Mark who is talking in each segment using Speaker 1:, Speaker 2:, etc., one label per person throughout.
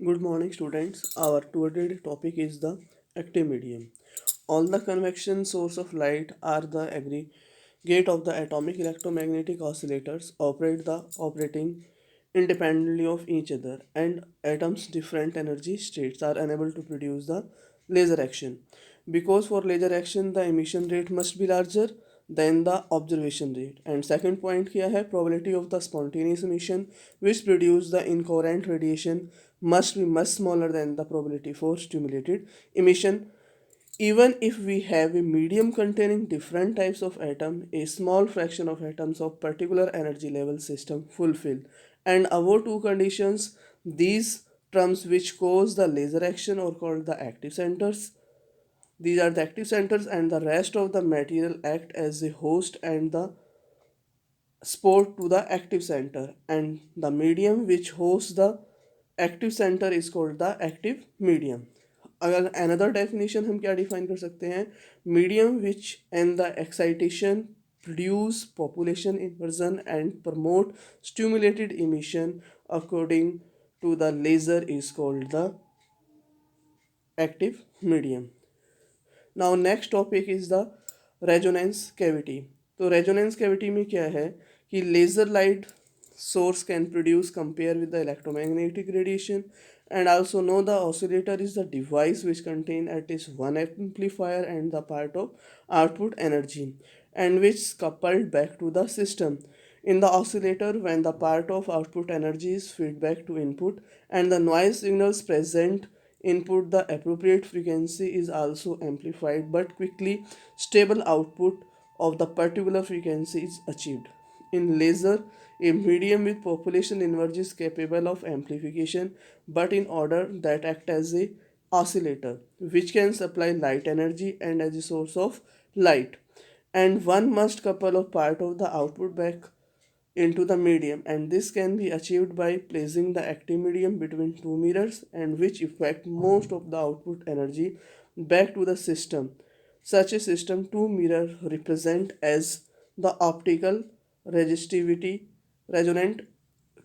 Speaker 1: Good morning, students. Our today topic is the active medium. All the convection source of light are the aggregate of the atomic electromagnetic oscillators operating independently of each other, and atoms different energy states are unable to produce the laser action. Because for laser action the emission rate must be larger than the observation rate. And second point क्या है, probability of the spontaneous emission which produce the incoherent radiation must be much smaller than the probability for stimulated emission. Even if we have a medium containing different types of atom, a small fraction of atoms of particular energy level system fulfill and above two conditions, these terms which cause the laser action are called the active centers. These are the active centers, and the rest of the material act as a host and the sport to the active center, and the medium which hosts the active center is called the active medium. अगर another definition हम क्या define कर सकते हैं, medium which and the excitation produce population inversion and promote stimulated emission according to the laser is called the active medium. Now next topic is the resonance cavity. तो resonance cavity में क्या है कि laser light source can produce compare with the electromagnetic radiation, and also know the oscillator is the device which contain at least one amplifier and the part of output energy and which is coupled back to the system. In the oscillator, when the part of output energy is feedback to input and the noise signals present input, the appropriate frequency is also amplified, but quickly stable output of the particular frequency is achieved. In laser, a medium with population inverse is capable of amplification, but in order that act as a oscillator, which can supply light energy and as a source of light. And one must couple of part of the output back into the medium, and this can be achieved by placing the active medium between two mirrors and which effect most of the output energy back to the system. Such a system two mirror represent as the optical resistivity resonant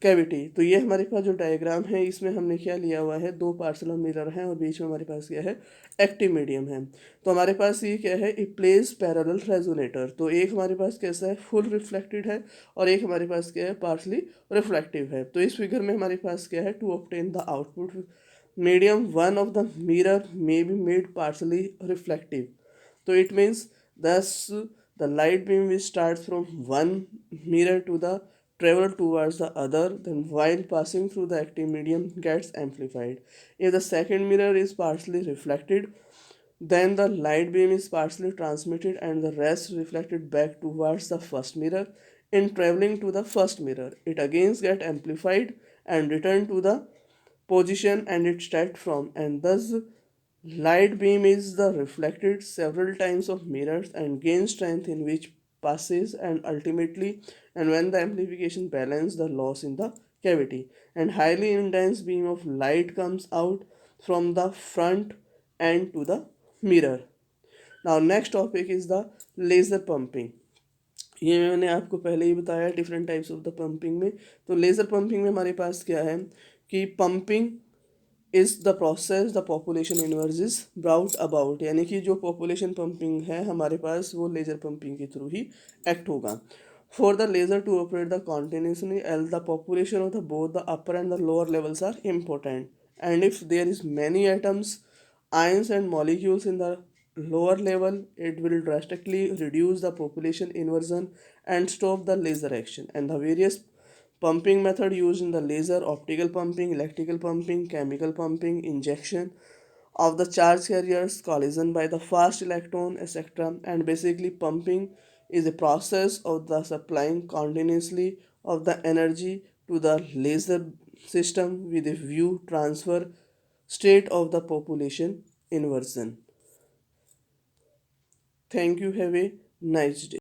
Speaker 1: cavity. तो ये हमारे पास जो diagram है इसमें हमने क्या लिया हुआ है, दो पार्सल ऑफ मिरर हैं और बीच में हमारे पास क्या है, एक्टिव मीडियम है. तो हमारे पास ये क्या है, ए प्लेस पैरेलल रेजोनेटर. तो एक हमारे पास कैसा है, फुल रिफ्लेक्टेड है, और एक हमारे पास क्या है, पार्सली रिफ्लेक्टिव है. तो इस फिगर में हमारे पास क्या है, to obtain the output medium one of the mirror may be made partially reflective. तो it means thus the light beam which starts from one mirror to the travel towards the other, then while passing through the active medium gets amplified. If the second mirror is partially reflected, then the light beam is partially transmitted and the rest reflected back towards the first mirror. In traveling to the first mirror, it again gets amplified and return to the position and it started from, and thus light beam is the reflected several times of mirrors and gains strength in which passes and ultimately, and when the amplification balance the loss in the cavity, and highly intense beam of light comes out from the front and to the mirror. Now next topic is the laser pumping. ये मैंने आपको पहले ही बताया different types of the pumping में. तो laser pumping में हमारे पास क्या है कि pumping is the process the population inverse is brought about, यानी कि जो पॉपुलेशन पंपिंग है हमारे पास वो लेज़र पंपिंग के थ्रू ही एक्ट होगा. For the laser to operate the continuously L the population of the both the upper and the lower levels are important, and if there is many atoms ions and molecules in the lower level, it will drastically reduce the population inversion and stop the laser action. And the various pumping method used in the laser: optical pumping, electrical pumping, chemical pumping, injection of the charge carriers, collision by the fast electron, etc. And basically pumping is a process of the supplying continuously of the energy to the laser system with a view transfer state of the population inversion. Thank you. Have a nice day.